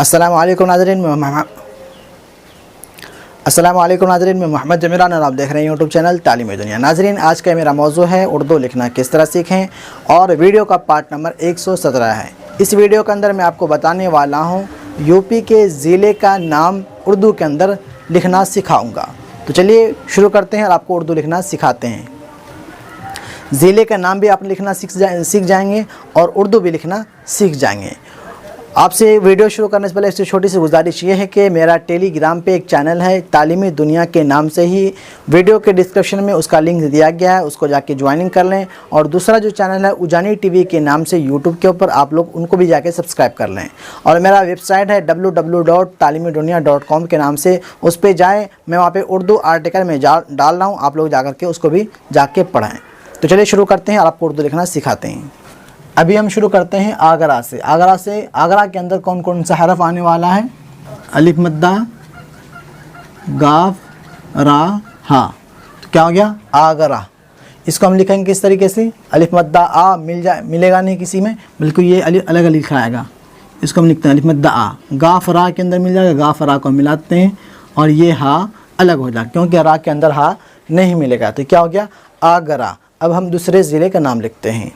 अस्सलाम वालेकुम नाज़रीन, मैं मोहम्मद जमीरान और आप देख रहे हैं यूट्यूब चैनल तालीमी दुनिया। नाज़रीन, आज का मेरा मौजू है उर्दू लिखना किस तरह सीखें और वीडियो का पार्ट नंबर 117 है। इस वीडियो के अंदर मैं आपको बताने वाला हूं यूपी के ज़िले का नाम उर्दू के अंदर लिखना सिखाऊंगा। तो चलिए शुरू करते हैं और आपको उर्दू लिखना सिखाते हैं। ज़िले का नाम भी आप लिखना सीख जाएंगे और उर्दू भी लिखना सीख जाएंगे। आपसे वीडियो शुरू करने से पहले इससे छोटी सी गुजारिश ये है कि मेरा टेलीग्राम पे एक चैनल है तालीमी दुनिया के नाम से ही, वीडियो के डिस्क्रिप्शन में उसका लिंक दिया गया है, उसको जाके ज्वाइनिंग कर लें। और दूसरा जो चैनल है उजानी टीवी के नाम से यूट्यूब के ऊपर, आप लोग उनको भी जाके सब्सक्राइब कर लें। और मेरा वेबसाइट है www.talimedunia.com के नाम से, उस पर जाएँ। मैं वहाँ पर उर्दू आर्टिकल में डाल रहा हूँ, आप लोग जा के उसको भी जाके पढ़ें। तो चलिए शुरू करते हैं और आपको उर्दू लिखना सिखाते हैं। अभी हम शुरू करते हैं आगरा से। आगरा के अंदर कौन कौन सा हरफ आने वाला है? अलिफ मद्दा, गाफ, रा, हा। तो क्या हो गया? आगरा। इसको हम लिखेंगे किस तरीके से? अलिफ मद्दा आ मिलेगा नहीं किसी में, बिल्कुल ये अलग लिखा आएगा। इसको हम लिखते हैं अलिफ मद्दा आ। गाफ रा के अंदर मिल जाएगा, गाफ रा को मिलाते हैं और ये हा अलग हो जाएगा क्योंकि रा के अंदर हा नहीं मिलेगा। तो क्या हो गया? आगरा। अब हम दूसरे ज़िले का नाम लिखते हैं।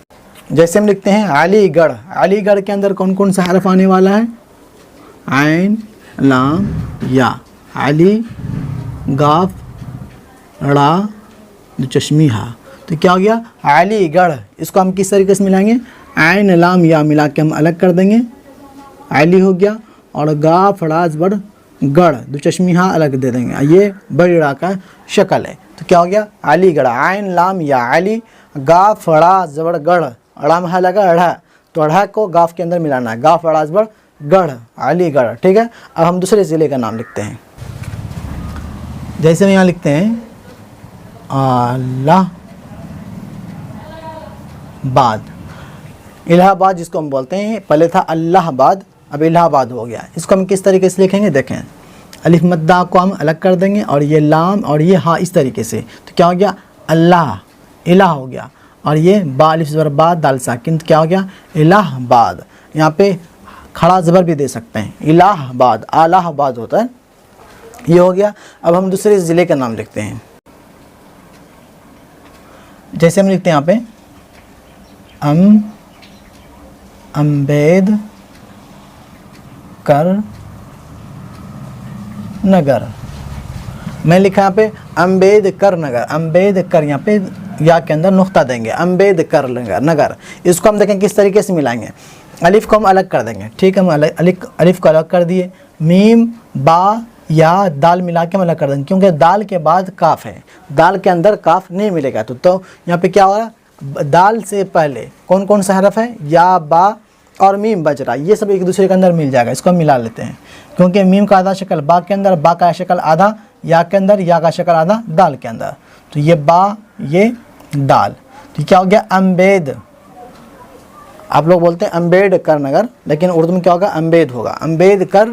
जैसे हम लिखते हैं अलीगढ़। अलीगढ़ के अंदर कौन कौन सा हरफ आने वाला है? आइन, लाम, या। अली, गाफ, रा, चश्मी, हा। तो क्या हो गया? अलीगढ़। इसको हम किस तरीके से मिलाएंगे? आइन, लाम, या मिला के हम अलग कर देंगे, अली हो गया। और गाफ, रा, ज़बर, गढ़, दो चश्मी, हा अलग दे देंगे। ये बड़ी रा का शक्ल है। तो क्या हो गया? अलीगढ़। आइन, लाम, या, अली, गाफ, रा, ज़बर, गढ़। अड़ा में लगा अढ़ा, तो अढ़ा को गाफ के अंदर मिलाना है। गाफ अड़ा ज़बर गढ़, अलीगढ़। ठीक है। अब हम दूसरे ज़िले का नाम लिखते हैं। जैसे हम यहाँ लिखते हैं इलाहाबाद, जिसको हम बोलते हैं, पहले था अल्लाहाबाद, अब इलाहाबाद हो गया। इसको हम किस तरीके से लिखेंगे? देखें, अलिफ मद्दा को हम अलग कर देंगे और ये लाम और ये हा इस तरीके से। तो क्या हो गया? अल्लाह, इलाह हो गया। और ये बा अलिफ ज़बर बा दाल साकिन, क्या हो गया? इलाहाबाद। यहाँ पे खड़ा ज़बर भी दे सकते हैं, इलाहाबाद, आलाहाबाद होता है। ये हो गया। अब हम दूसरे ज़िले का नाम लिखते हैं। जैसे हम लिखते हैं यहाँ पे अम्बेडकर नगर। मैं लिखा यहाँ पे अम्बेडकर नगर। अम्बेडकर, यहाँ पे या के अंदर नुक्ता देंगे, अम्बेडकर नगर। इसको हम देखें किस तरीके से मिलाएंगे। अलिफ को हम अलग कर देंगे। ठीक है, हम अलिफ को अलग कर दिए। मीम, बा, या, दाल मिला के हम अलग कर देंगे क्योंकि दाल के बाद काफ है, दाल के अंदर काफ नहीं मिलेगा। तो यहाँ पे क्या हो रहा है? दाल से पहले कौन कौन सा हरफ है? या, बा और मीम बच रहा, ये सब एक दूसरे के अंदर मिल जाएगा। इसको हम मिला लेते हैं क्योंकि मीम का आधा शक्ल बा के अंदर, बा का शक्ल आधा या के अंदर, या का शक्ल आधा दाल के अंदर। तो ये बा, ये दाल। तो क्या हो गया? अम्बेद। आप लोग बोलते हैं अम्बेडकर नगर, लेकिन उर्दू में क्या होगा? अम्बेद होगा। अम्बेडकर,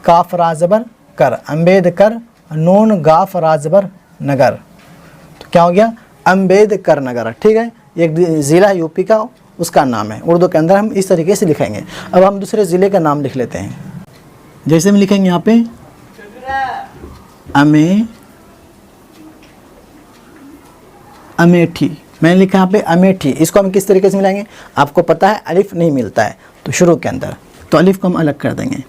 काफ रा ज़बर कर, अम्बेडकर, नून गाफ रा ज़बर नगर। तो क्या हो गया? अम्बेडकर नगर। ठीक है, एक ज़िला यूपी का, उसका नाम है। उर्दू के अंदर हम इस तरीके से लिखेंगे। अब हम दूसरे ज़िले का नाम लिख लेते हैं। जैसे हम लिखेंगे यहाँ पे अमेठी। मैंने लिखा यहाँ पे अमेठी। इसको हम किस तरीके से मिलाएंगे? आपको पता है अलिफ नहीं मिलता है तो शुरू के अंदर, तो अलिफ को हम अलग कर देंगे।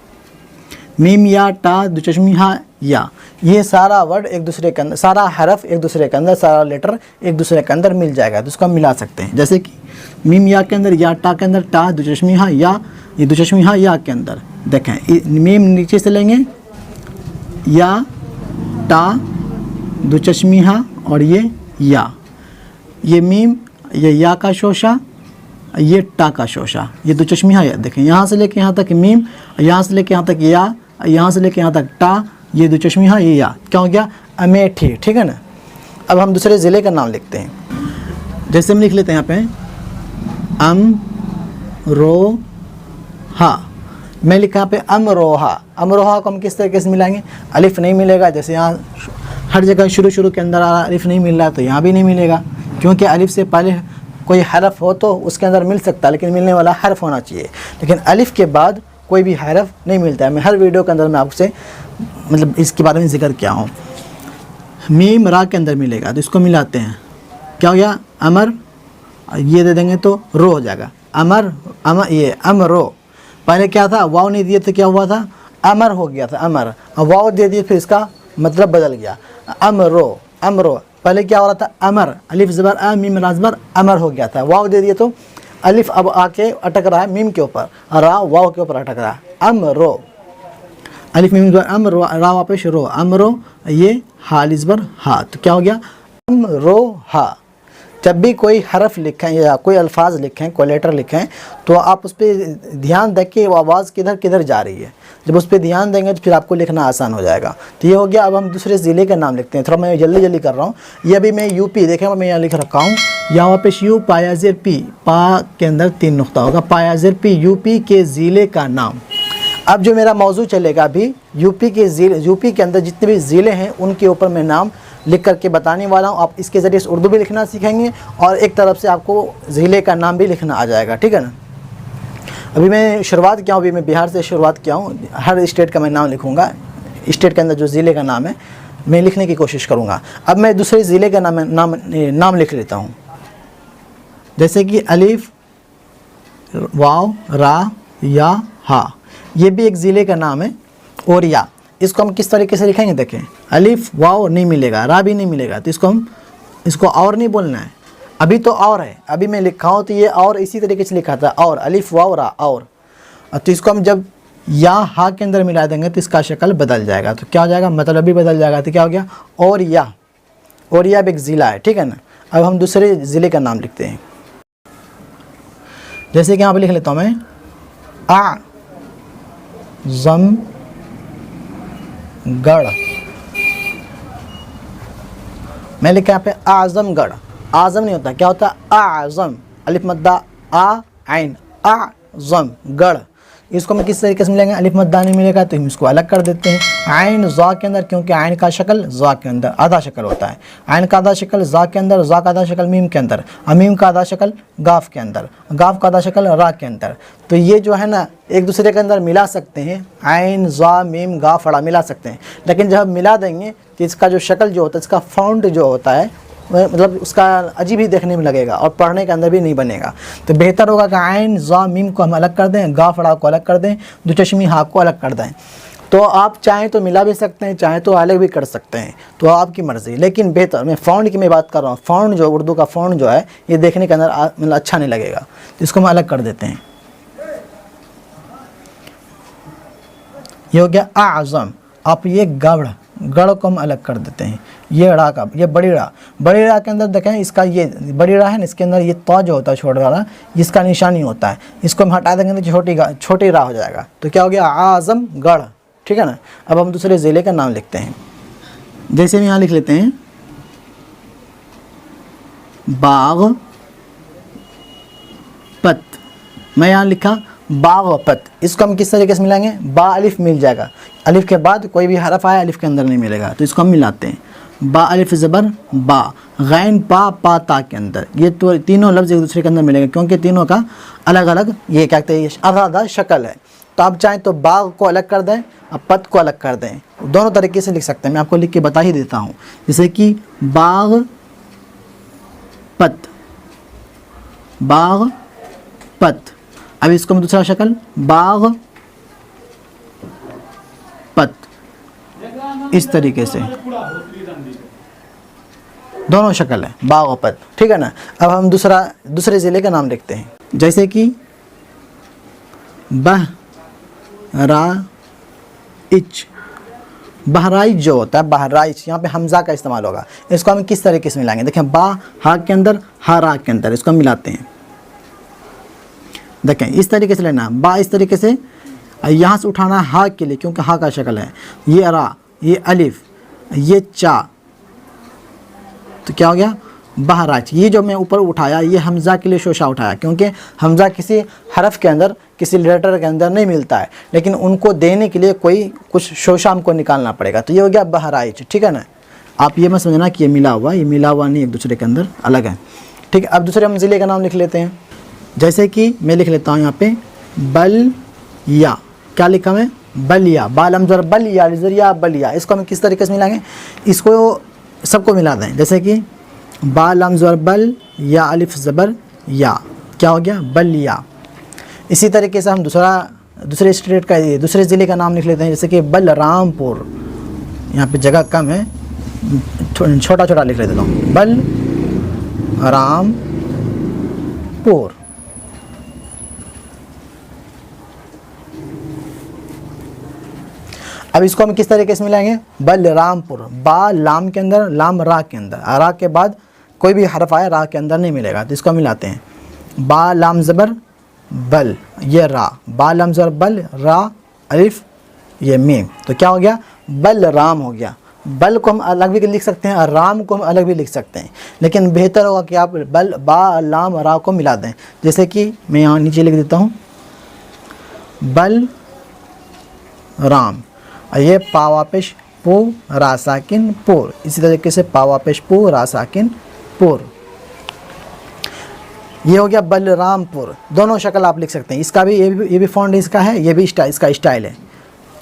मीम, या, टा, दो चश्मी, हा, या। ये सारा वर्ड एक दूसरे के अंदर, सारा हरफ एक दूसरे के अंदर, सारा लेटर एक दूसरे के अंदर मिल जाएगा। तो इसको हम मिला सकते हैं। जैसे कि मीम या के अंदर, या टा के अंदर, टा दो चश्मी हा, या, ये दो चश्मी हा या के अंदर। देखें, मीम नीचे से लेंगे, या, टा, दो चश्मी हा और ये या। ये मीम, ये या का शोशा, ये टा का शोशा, ये दो चश्मी हा। देखें, यहाँ से लेके यहाँ तक मीम, यहाँ से लेके यहाँ तक या, यहाँ से लेके यहाँ तक टा, ये दो चश्मी हा, ये या। क्या हो गया? अमेठी। ठीक है ना। अब हम दूसरे ज़िले का नाम लिखते हैं। जैसे हम लिख लेते हैं यहाँ पे अमरोहा। मैं लिखा यहाँ पे अमरोहा। अमरोहा को हम किस तरीके से मिलाएंगे? अलिफ नहीं मिलेगा, जैसे यहाँ हर जगह शुरू के अंदर अलिफ नहीं मिल रहा है, तो यहाँ भी नहीं मिलेगा क्योंकि अलिफ से पहले कोई हरफ हो तो उसके अंदर मिल सकता है, लेकिन मिलने वाला हरफ होना चाहिए। लेकिन अलिफ के बाद कोई भी हरफ नहीं मिलता है। मैं हर वीडियो के अंदर मैं आपसे मतलब इसके बारे में जिक्र किया हूँ। मीम रा के अंदर मिलेगा तो इसको मिलाते हैं, क्या हो गया अमर, ये दे देंगे तो रो हो जाएगा, अमर अमर, ये अमरो। पहले क्या था, वाव नहीं दिए तो क्या हुआ था, अमर हो गया था अमर, और वाव दे दिए फिर इसका मतलब बदल गया, अमरो अमरो। पहले क्या हो रहा था, अमर, अलिफ ज़बर अ मीम रा ज़बर अमर हो गया था, वाव दे दिए तो अलिफ अब आके अटक रहा है मीम के ऊपर, रा वाव के ऊपर अटक रहा है, अमरो, अलिफ मीम ज़बर अमरो, रा वापस रो, अमरो, ये हा अलिफ ज़बर हा, तो क्या हो गया अमरो हा। जब भी कोई हरफ लिखें या कोई अल्फाज लिखें, कोई लेटर लिखें, तो आप उस पर ध्यान दें कि वो आवाज़ किधर किधर जा रही है। जब उस पर ध्यान देंगे तो फिर आपको लिखना आसान हो जाएगा। तो ये हो गया। अब हम दूसरे ज़िले का नाम लिखते हैं, थोड़ा मैं जल्दी जल्दी कर रहा हूँ। ये अभी मैं यूपी, देखें मैं यहाँ लिख रखा हूँ, यहाँ वापस यू पायाजिर पी, पा के अंदर 3 नुक्ता होगा, पायाजिर पी, यूपी के ज़िले का नाम। अब जो मेरा मौजू चलेगा अभी यूपी के ज़िले, यूपी के अंदर जितने भी ज़िले हैं उनके ऊपर मैं नाम लिख करके बताने वाला हूँ। आप इसके ज़रिए से उर्दू भी लिखना सीखेंगे और एक तरफ से आपको ज़िले का नाम भी लिखना आ जाएगा, ठीक है ना। अभी मैं शुरुआत किया हूँ, अभी मैं बिहार से शुरुआत किया हूँ। हर स्टेट का मैं नाम लिखूँगा, स्टेट के अंदर जो ज़िले का नाम है मैं लिखने की कोशिश करूँगा। अब मैं दूसरे ज़िले का नाम लिख लेता हूँ, जैसे कि अलिफ वाव रा या हा, ये भी एक ज़िले का नाम है। और या, इसको हम किस तरीके से लिखेंगे, देखें अलिफ वाव नहीं मिलेगा, रा भी नहीं मिलेगा, तो इसको और नहीं बोलना है। अभी तो और है, अभी मैं लिखा हूँ तो ये और इसी तरीके से लिखा था, और अलिफ वाव रा और, तो इसको हम जब या हा के अंदर मिला देंगे तो इसका शक्ल बदल जाएगा। तो क्या हो जाएगा, मतलब भी बदल जाएगा। तो क्या हो गया, और या अब एक ज़िला है, ठीक है ना। अब हम दूसरे ज़िले का नाम लिखते हैं, जैसे कि यहाँ पर लिख लेता हूँ मैं, आ जम गढ़, मैं लिखा यहाँ पे आजमगढ़। आजम नहीं होता, क्या होता है आजम, अलिफ मद्दा आ आइन, आजम गढ़। इसको हम किस तरीके से मिलेंगे, अलिफ मद्दा नहीं मिलेगा तो हम इसको अलग कर देते हैं, आइन ज़ा के अंदर, क्योंकि आइन का शक्ल ज़ा के अंदर आधा शक्ल होता है, आइन का आधा शक्ल ज़ा के अंदर, ज़ा का आधा शक्ल मीम के अंदर, मीम का आधा शक्ल गाफ के अंदर, गाफ का आधा शक्ल रा के अंदर। तो ये जो है ना एक दूसरे के अंदर मिला सकते हैं, आइन ज़ा मीम गाफ रा मिला सकते हैं, लेकिन जब मिला देंगे तो इसका जो शक्ल जो होता है, इसका फ़ॉन्ट जो होता है मतलब उसका अजीब ही देखने में लगेगा और पढ़ने के अंदर भी नहीं बनेगा। तो बेहतर होगा कि आइन ज़ा मीम को हम अलग कर दें, गाफ रा को अलग कर दें, दो चश्मी हा को अलग कर दें। तो आप चाहें तो मिला भी सकते हैं, चाहें तो अलग भी कर सकते हैं, तो आपकी मर्ज़ी। लेकिन बेहतर, मैं फ़ॉन्ट की मैं बात कर रहा हूँ, फ़ॉन्ट जो उर्दू का फ़ॉन्ट जो है ये देखने के अंदर मतलब अच्छा नहीं लगेगा, तो इसको हम अलग कर देते हैं। ये हो गया आज़म। आप ये गढ़ को हम अलग कर देते हैं, ये रा का, ये बड़ी रा के अंदर देखें, इसका ये बड़ी रा है ना, इसके अंदर ये तो जो होता है छोटा वाला, इसका निशानी होता है, इसको हम हटा देंगे तो छोटी रा हो जाएगा। तो क्या हो गया, आज़मगढ़, ठीक है ना। अब हम दूसरे ज़िले का नाम लिखते हैं, जैसे हम यहाँ लिख लेते हैं बागपत, मैं यहाँ लिखा बागपत। इसको हम किस तरीके से मिलाएंगे, बा अलिफ मिल जाएगा, अलिफ के बाद कोई भी हरफ आया अलिफ के अंदर नहीं मिलेगा, तो इसको हम मिलाते हैं, बा अलिफ ज़बर बा, गैन पा ता के अंदर। ये तो तीनों लफ्ज़ एक दूसरे के अंदर मिलेंगे, क्योंकि तीनों का अलग अलग ये क्या कहते हैं, आधा शक्ल है। तो आप चाहें तो बाग को अलग कर दें, अब पत को अलग कर दें, दोनों तरीके से लिख सकते हैं। मैं आपको लिख के बता ही देता हूँ, जैसे कि बाग पत। अब इसको मैं दूसरा शक्ल बाग पत, इस तरीके से दोनों शक्ल है बाग पत, ठीक है ना। अब हम दूसरे ज़िले का नाम लिखते हैं, जैसे कि बहराइच जो होता है, बहराइच, यहाँ पे हमज़ा का इस्तेमाल होगा। इसको हम किस तरीके से मिलाएंगे, देखें बा हा के अंदर, हा रा के अंदर, इसको हम मिलाते हैं। देखें इस तरीके से लेना, बा इस तरीके से, यहाँ से उठाना हा के लिए, क्योंकि हा का शक्ल है, ये रा, ये अलिफ, ये चा, तो क्या हो गया बहराइच। ये जो मैं ऊपर उठाया ये हमज़ा के लिए शोशा उठाया, क्योंकि हमज़ा किसी हरफ के अंदर, किसी लेटर के अंदर नहीं मिलता है, लेकिन उनको देने के लिए कुछ शोशा हमको निकालना पड़ेगा। तो ये हो गया बहराइच, ठीक है ना। आप ये मत समझना कि ये मिला हुआ नहीं, एक दूसरे के अंदर अलग है, ठीक है। अब दूसरे हम ज़िले का नाम लिख लेते हैं, जैसे कि मैं लिख लेता हूँ यहाँ पे बलिया। क्या लिखा है बलिया, बालम ज़र बलिया ज़रिया बलिया। इसको हम किस तरीके से मिलाएंगे, इसको सबको मिला दें। जैसे कि बालम ज़र बल या अलिफ ज़बर या, क्या हो गया बलिया। इसी तरीके से हम दूसरे स्टेट का दूसरे ज़िले का नाम लिख लेते हैं। जैसे कि बलरामपुर, यहाँ पे जगह कम है, छोटा छोटा लिख लेता हूँ, बलरामपुर। अब इसको हम किस तरीके से मिलाएंगे, बलरामपुर, बा लाम के अंदर, लाम रा के अंदर, रा के बाद कोई भी हर्फ आया रा के अंदर नहीं मिलेगा, तो इसको मिलाते हैं। बा लाम ज़बर बल, ये रा, बा लाम ज़बर बल, रा अलिफ ये मीम, तो क्या हो गया बलराम हो गया। बल को हम अलग भी लिख सकते हैं और राम को हम अलग भी लिख सकते हैं, लेकिन बेहतर होगा कि आप बल बा लाम रा को मिला दें। जैसे कि मैं यहाँ नीचे लिख देता हूँ बल राम, और ये पावा पेश पू रा साकिन पुर, इसी तरीके से पावा पेश पू रा साकिन पुर, ये हो गया बलरामपुर। दोनों शक्ल आप लिख सकते हैं। इसका भी ये भी फ़ॉन्ट इसका है, ये भी इसका स्टाइल है,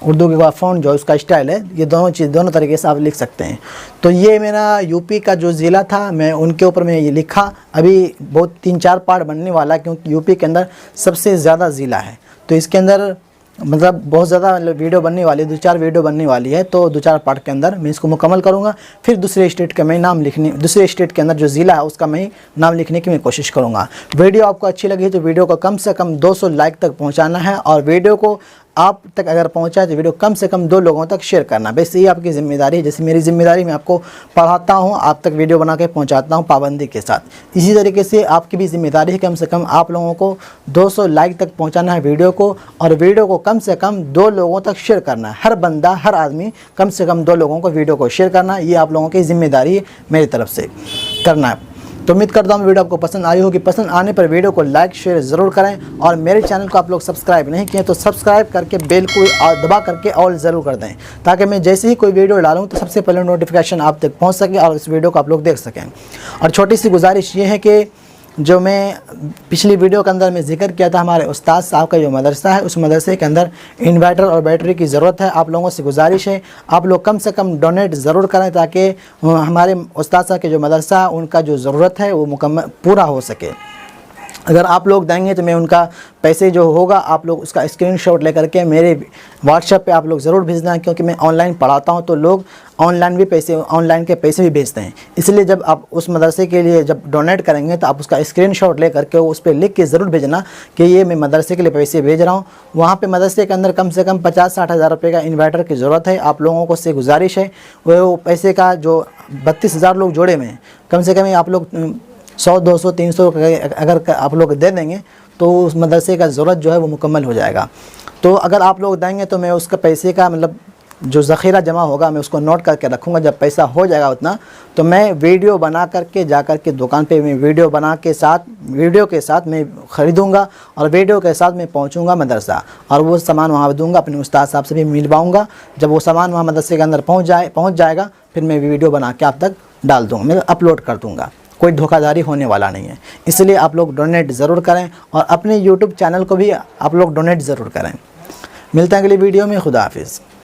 उर्दू के बाद फ़ॉन्ट जो उसका स्टाइल है, ये दोनों तरीके से आप लिख सकते हैं। तो ये मेरा यूपी का जो ज़िला था, मैं उनके ऊपर मैं ये लिखा। अभी बहुत 3-4 पार्ट बनने वाला है, क्योंकि यूपी के अंदर सबसे ज़्यादा ज़िला है, तो इसके अंदर मतलब बहुत ज़्यादा वीडियो बनने वाली है, 2-4 वीडियो बनने वाली है। तो 2-4 पार्ट के अंदर मैं इसको मुकम्मल करूँगा। फिर दूसरे स्टेट का मैं नाम लिखने, दूसरे स्टेट के अंदर जो ज़िला है उसका मैं नाम लिखने की मैं कोशिश करूँगा। वीडियो आपको अच्छी लगी तो वीडियो को कम से कम 200 लाइक तक पहुँचाना है, और वीडियो को आप तक अगर पहुँचा तो वीडियो कम से कम 2 लोगों तक शेयर करना। बस ये आपकी ज़िम्मेदारी है। जैसे मेरी ज़िम्मेदारी, मैं आपको पढ़ाता हूँ, आप तक वीडियो बना के पहुँचाता हूँ पाबंदी के साथ। इसी तरीके से आपकी भी ज़िम्मेदारी है, कम से कम आप लोगों को 200 लाइक तक पहुँचाना है वीडियो को, और वीडियो को कम से कम 2 लोगों तक शेयर करना है। हर बंदा, हर आदमी कम से कम 2 लोगों को वीडियो को शेयर करना, ये आप लोगों की ज़िम्मेदारी है मेरी तरफ से करना है। तो उम्मीद करता हूँ वीडियो आपको पसंद आई होगी। पसंद आने पर वीडियो को लाइक शेयर ज़रूर करें, और मेरे चैनल को आप लोग सब्सक्राइब नहीं किए तो सब्सक्राइब करके बेल को दबा करके ऑल ज़रूर कर दें, ताकि मैं जैसे ही कोई वीडियो डालूँ तो सबसे पहले नोटिफिकेशन आप तक पहुँच सके और इस वीडियो को आप लोग देख सकें। और छोटी सी गुजारिश ये है कि जो मैं पिछली वीडियो के अंदर मैं जिक्र किया था, हमारे उस्ताद साहब का जो मदरसा है, उस मदरसे के अंदर इन्वर्टर और बैटरी की ज़रूरत है। आप लोगों से गुजारिश है, आप लोग कम से कम डोनेट ज़रूर करें, ताकि हमारे उस्ताद साहब के जो मदरसा है उनका जो ज़रूरत है वो मुकम्मल पूरा हो सके। अगर आप लोग देंगे तो मैं उनका पैसे जो होगा आप लोग उसका स्क्रीनशॉट लेकर के मेरे व्हाट्सएप पे आप लोग ज़रूर भेजना, क्योंकि मैं ऑनलाइन पढ़ाता हूं तो लोग ऑनलाइन के पैसे भी भेजते हैं। इसलिए जब आप उस मदरसे के लिए जब डोनेट करेंगे तो आप उसका स्क्रीनशॉट ले करके उस पर लिख के ज़रूर भेजना कि ये मैं मदरसे के लिए पैसे भेज रहा हूँ। वहाँ पर मदरसे के अंदर कम से कम 50-60 हज़ार रुपये का इन्वर्टर की ज़रूरत है। आप लोगों को से गुजारिश है, वो पैसे का जो 32,000 लोग जोड़े में कम से कम आप लोग 100, 200, 300 अगर आप लोग दे देंगे तो उस मदरसे का ज़रूरत जो है वो मुकम्मल हो जाएगा। तो अगर आप लोग देंगे तो मैं उसका पैसे का मतलब जो ज़ख़ीरा जमा होगा मैं उसको नोट करके रखूँगा। जब पैसा हो जाएगा उतना तो मैं वीडियो बना करके जा कर के दुकान पे मैं वीडियो के साथ मैं ख़रीदूँगा और वीडियो के साथ मैं पहुँचूँगा मदरसा और वो सामान वहाँ दूँगा। अपने उस्ताद साहब से भी मिलवाऊँगा। जब वो सामान वहाँ मदरसे के अंदर पहुँच जाएगा फिर मैं वीडियो बना के आप तक डाल दूँगा, मैं अपलोड कर दूँगा। कोई धोखाधड़ी होने वाला नहीं है। इसलिए आप लोग डोनेट ज़रूर करें और अपने यूट्यूब चैनल को भी आप लोग डोनेट ज़रूर करें। मिलते हैं अगली वीडियो में। खुदा हाफिज़।